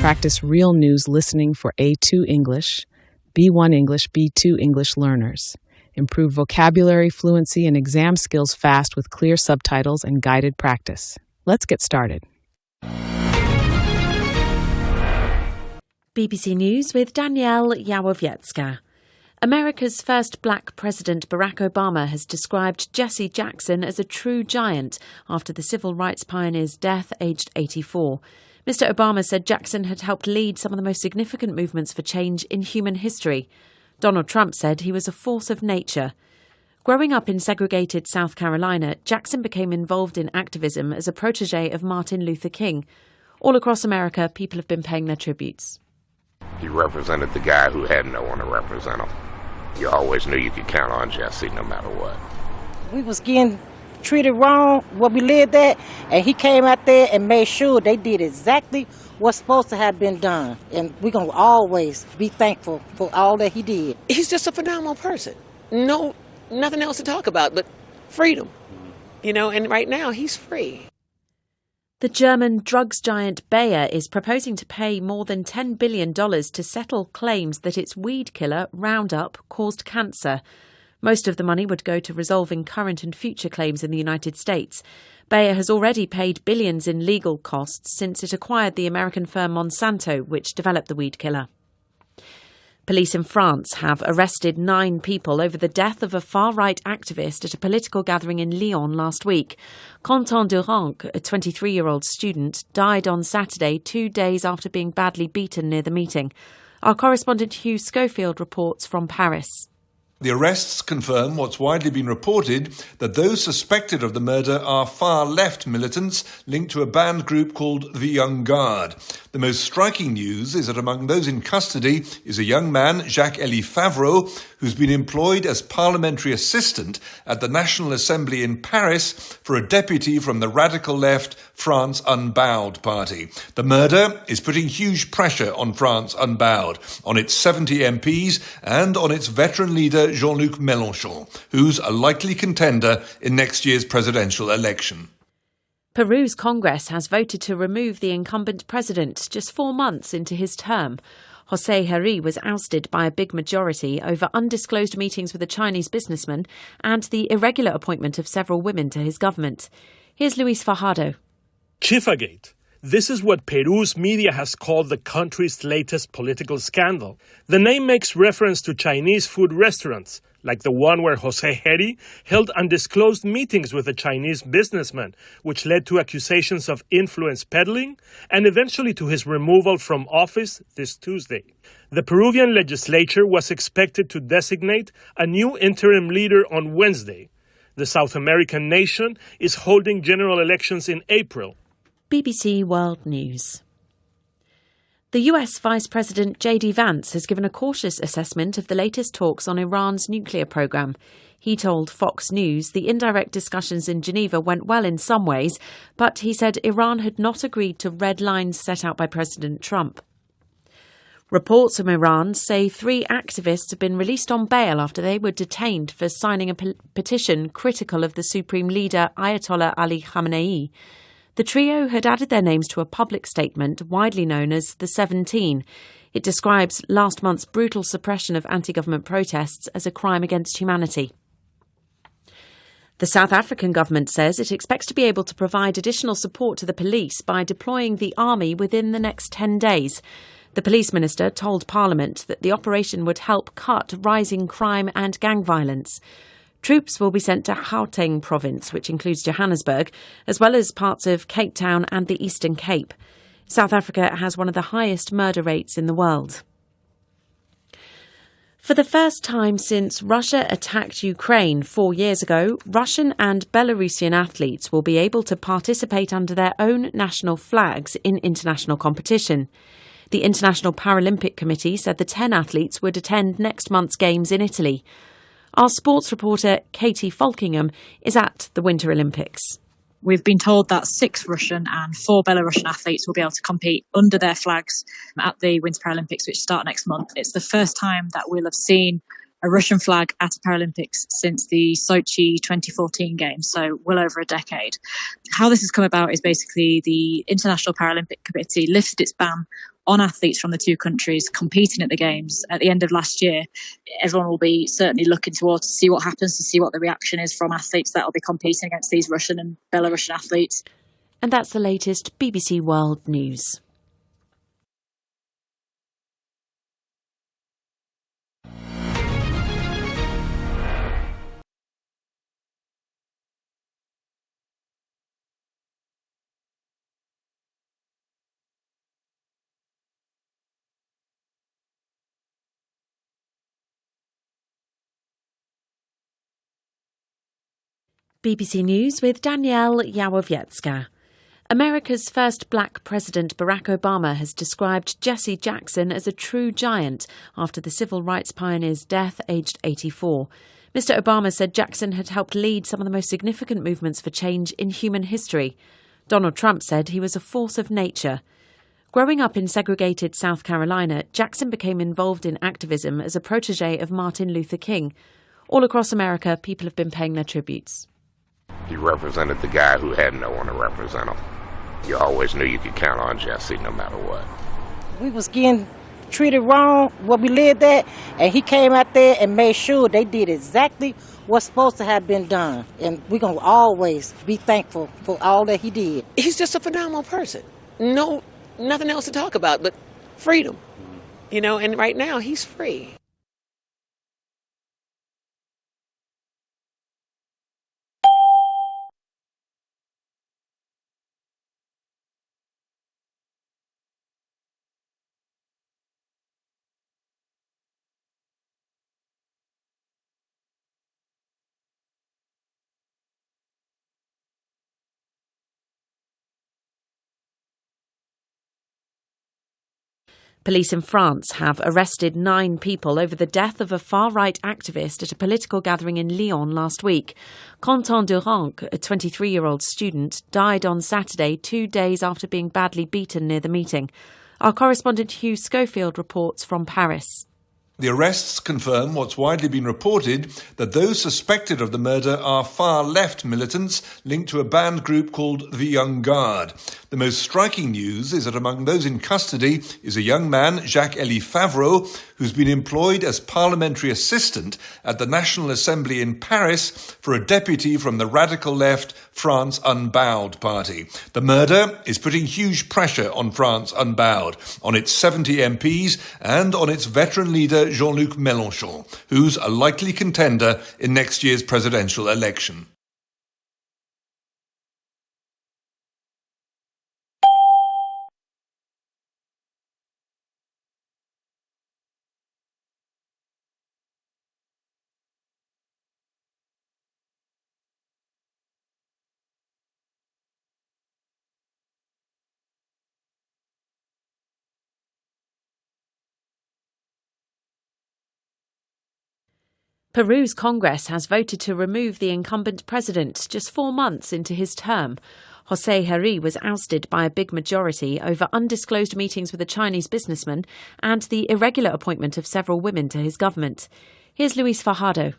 Practice real news listening for A2 English, B1 English, B2 English learners. Improve vocabulary, fluency, and exam skills fast with clear subtitles and guided practice. Let's get started. BBC News with Danielle Yawowiecka. America's first black president, Barack Obama, has described Jesse Jackson as a true giant after the civil rights pioneer's death, aged 84. Mr. Obama said Jackson had helped lead some of the most significant movements for change in human history. Donald Trump said he was a force of nature. Growing up in segregated South Carolina, Jackson became involved in activism as a protege of Martin Luther King. All across America, people have been paying their tributes. He represented the guy who had no one to represent him. You always knew you could count on Jesse no matter what. We was getting treated wrong where we lived at, and he came out there and made sure they did exactly what's supposed to have been done. And we're going to always be thankful for all that he did. He's just a phenomenal person. Nothing else to talk about but freedom. And right now he's free. The German drugs giant Bayer is proposing to pay more than $10 billion to settle claims that its weed killer, Roundup, caused cancer. Most of the money would go to resolving current and future claims in the United States. Bayer has already paid billions in legal costs since it acquired the American firm Monsanto, which developed the weed killer. Police in France have arrested 9 people over the death of a far-right activist at a political gathering in Lyon last week. Quentin Durand, a 23-year-old student, died on Saturday, 2 days after being badly beaten near the meeting. Our correspondent Hugh Schofield reports from Paris. The arrests confirm what's widely been reported, that those suspected of the murder are far-left militants linked to a banned group called the Young Guard. The most striking news is that among those in custody is a young man, Jacques-Élie Favreau, who's been employed as parliamentary assistant at the National Assembly in Paris for a deputy from the radical left France Unbowed party. The murder is putting huge pressure on France Unbowed, on its 70 MPs and on its veteran leader Jean-Luc Mélenchon, who's a likely contender in next year's presidential election. Peru's Congress has voted to remove the incumbent president just 4 months into his term. José Herri was ousted by a big majority over undisclosed meetings with a Chinese businessman and the irregular appointment of several women to his government. Here's Luis Fajardo. Chifagate. This is what Peru's media has called the country's latest political scandal. The name makes reference to Chinese food restaurants, like the one where José Herri held undisclosed meetings with a Chinese businessman, which led to accusations of influence peddling and eventually to his removal from office this Tuesday. The Peruvian legislature was expected to designate a new interim leader on Wednesday. The South American nation is holding general elections in April. BBC World News. The US Vice President J.D. Vance has given a cautious assessment of the latest talks on Iran's nuclear program. He told Fox News the indirect discussions in Geneva went well in some ways, but he said Iran had not agreed to red lines set out by President Trump. Reports from Iran say 3 activists have been released on bail after they were detained for signing a petition critical of the supreme leader Ayatollah Ali Khamenei. The trio had added their names to a public statement widely known as the 17. It describes last month's brutal suppression of anti-government protests as a crime against humanity. The South African government says it expects to be able to provide additional support to the police by deploying the army within the next 10 days. The police minister told Parliament that the operation would help cut rising crime and gang violence. Troops will be sent to Gauteng province, which includes Johannesburg, as well as parts of Cape Town and the Eastern Cape. South Africa has one of the highest murder rates in the world. For the first time since Russia attacked Ukraine 4 years ago, Russian and Belarusian athletes will be able to participate under their own national flags in international competition. The International Paralympic Committee said the 10 athletes would attend next month's Games in Italy. Our sports reporter Katie Falkingham is at the Winter Olympics. We've been told that 6 Russian and 4 Belarusian athletes will be able to compete under their flags at the Winter Paralympics, which start next month. It's the first time that we'll have seen a Russian flag at a Paralympics since the Sochi 2014 Games, so well over a decade. How this has come about is basically the International Paralympic Committee lifted its ban on athletes from the two countries competing at the Games at the end of last year. Everyone will be certainly looking towards to see what happens, to see what the reaction is from athletes that will be competing against these Russian and Belarusian athletes. And that's the latest BBC World News. BBC News with Danielle Yawowiecka. America's first black president, Barack Obama, has described Jesse Jackson as a true giant after the civil rights pioneer's death, aged 84. Mr. Obama said Jackson had helped lead some of the most significant movements for change in human history. Donald Trump said he was a force of nature. Growing up in segregated South Carolina, Jackson became involved in activism as a protege of Martin Luther King. All across America, people have been paying their tributes. He represented the guy who had no one to represent him. You always knew you could count on Jesse no matter what. We was getting treated wrong where we lived at, and he came out there and made sure they did exactly what's supposed to have been done. And we're going to always be thankful for all that he did. He's just a phenomenal person. No, nothing else to talk about but freedom. And right now he's free. Police in France have arrested 9 people over the death of a far-right activist at a political gathering in Lyon last week. Quentin Durand, a 23-year-old student, died on Saturday, 2 days after being badly beaten near the meeting. Our correspondent Hugh Schofield reports from Paris. The arrests confirm what's widely been reported, that those suspected of the murder are far-left militants linked to a banned group called the Young Guard. The most striking news is that among those in custody is a young man, Jacques-Élie Favreau, who's been employed as parliamentary assistant at the National Assembly in Paris for a deputy from the radical left France Unbowed party. The murder is putting huge pressure on France Unbowed, on its 70 MPs and on its veteran leader Jean-Luc Mélenchon, who's a likely contender in next year's presidential election. Peru's Congress has voted to remove the incumbent president just 4 months into his term. José Herri was ousted by a big majority over undisclosed meetings with a Chinese businessman and the irregular appointment of several women to his government. Here's Luis Fajardo.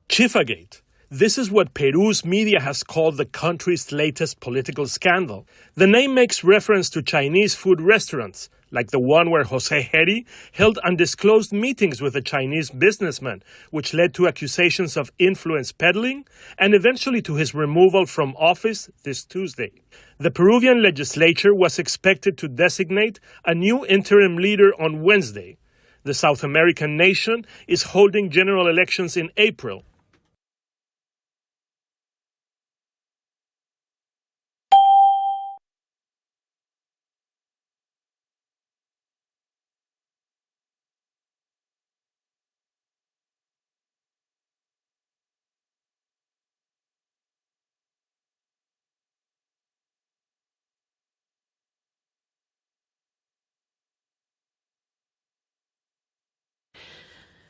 Chifagate. This is what Peru's media has called the country's latest political scandal. The name makes reference to Chinese food restaurants, like the one where José Herri held undisclosed meetings with a Chinese businessman, which led to accusations of influence peddling and eventually to his removal from office this Tuesday. The Peruvian legislature was expected to designate a new interim leader on Wednesday. The South American nation is holding general elections in April.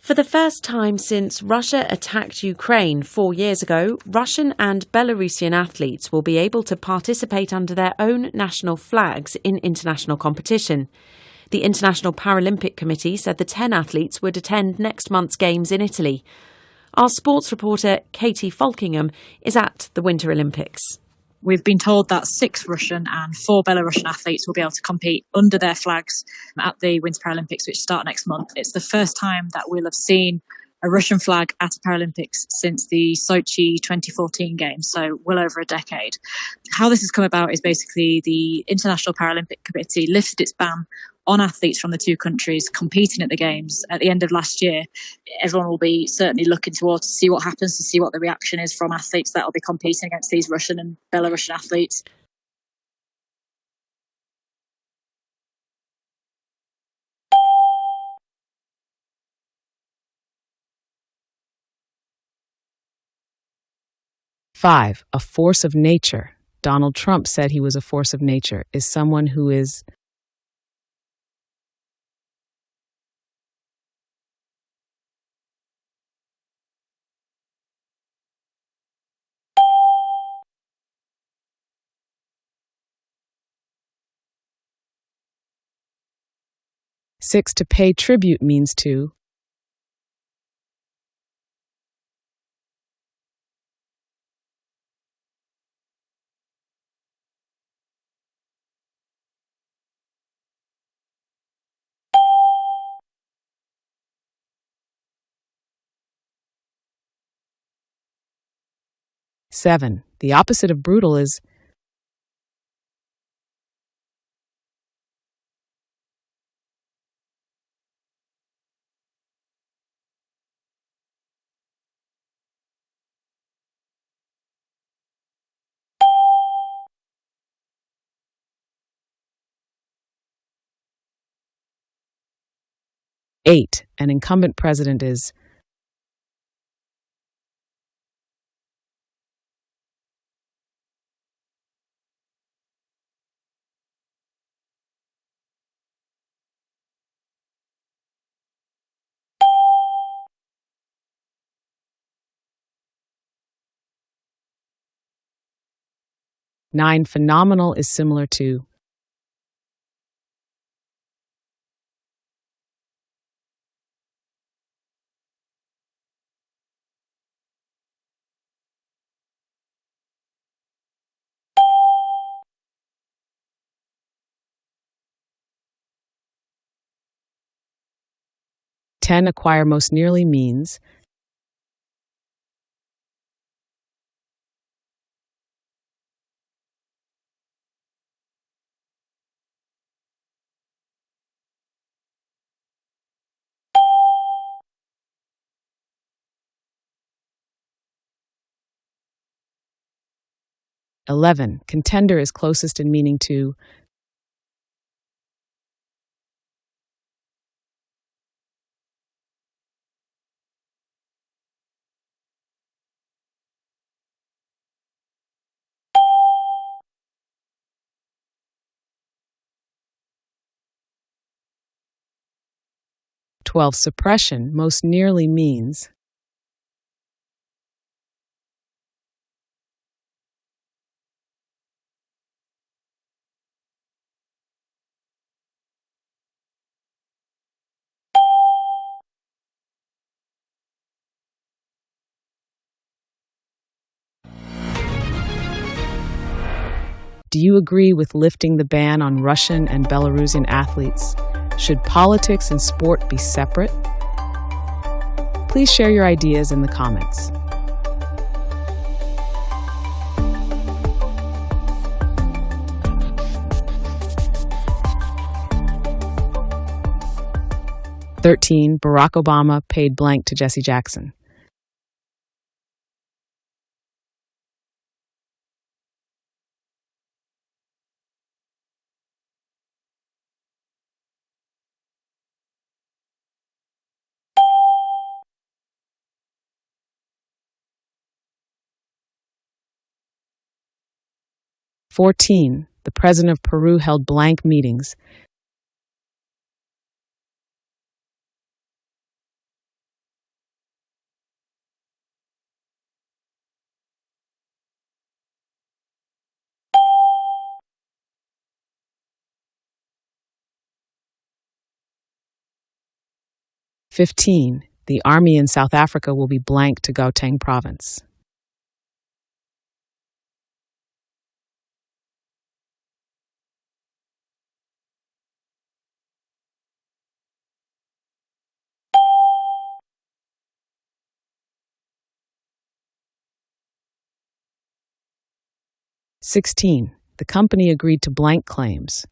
For the first time since Russia attacked Ukraine 4 years ago, Russian and Belarusian athletes will be able to participate under their own national flags in international competition. The International Paralympic Committee said the 10 athletes would attend next month's Games in Italy. Our sports reporter Katie Falkingham is at the Winter Olympics. We've been told that 6 Russian and 4 Belarusian athletes will be able to compete under their flags at the Winter Paralympics, which start next month. It's the first time that we'll have seen a Russian flag at a Paralympics since the Sochi 2014 Games, so well over a decade. How this has come about is basically the International Paralympic Committee lifted its ban on athletes from the 2 countries competing at the Games at the end of last year. Everyone will be certainly looking towards to see what happens, to see what the reaction is from athletes that will be competing against these Russian and Belarusian athletes. Five, a force of nature. Donald Trump said he was a force of nature, is someone who is. Six, to pay tribute means to. Seven, the opposite of brutal is. Eight, an incumbent president is. Nine, phenomenal is similar to. Ten, acquire most nearly means. Eleven, contender is closest in meaning to. 12, suppression most nearly means. Do you agree with lifting the ban on Russian and Belarusian athletes? Should politics and sport be separate? Please share your ideas in the comments. "13. Barack Obama paid blank to Jesse Jackson. "14. The president of Peru held blank meetings. "15. The army in South Africa will be blank to Gauteng province. 16. The company agreed to blank claims.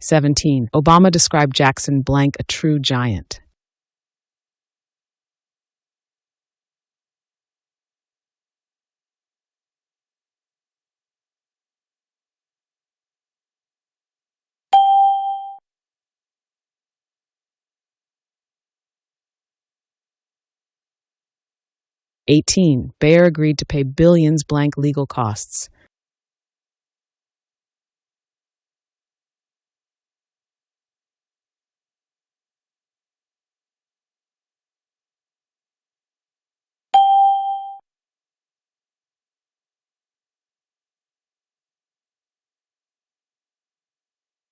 17. Obama described Jackson blank a true giant. 18. Bayer agreed to pay billions blank legal costs.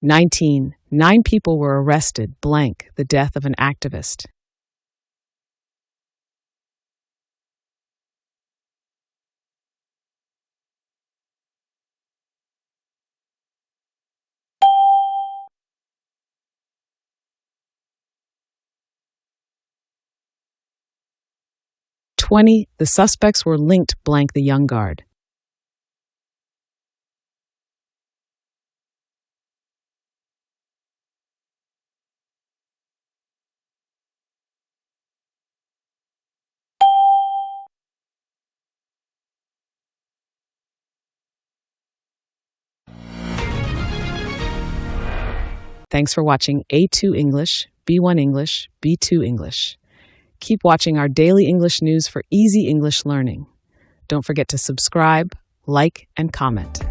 19. 9 people were arrested blank the death of an activist. 20. The suspects were linked blank the young guard. 'Thanks for watching A2 English, B1 English, B2 English. Keep watching our daily English news for easy English learning. Don't forget to subscribe, like, and comment.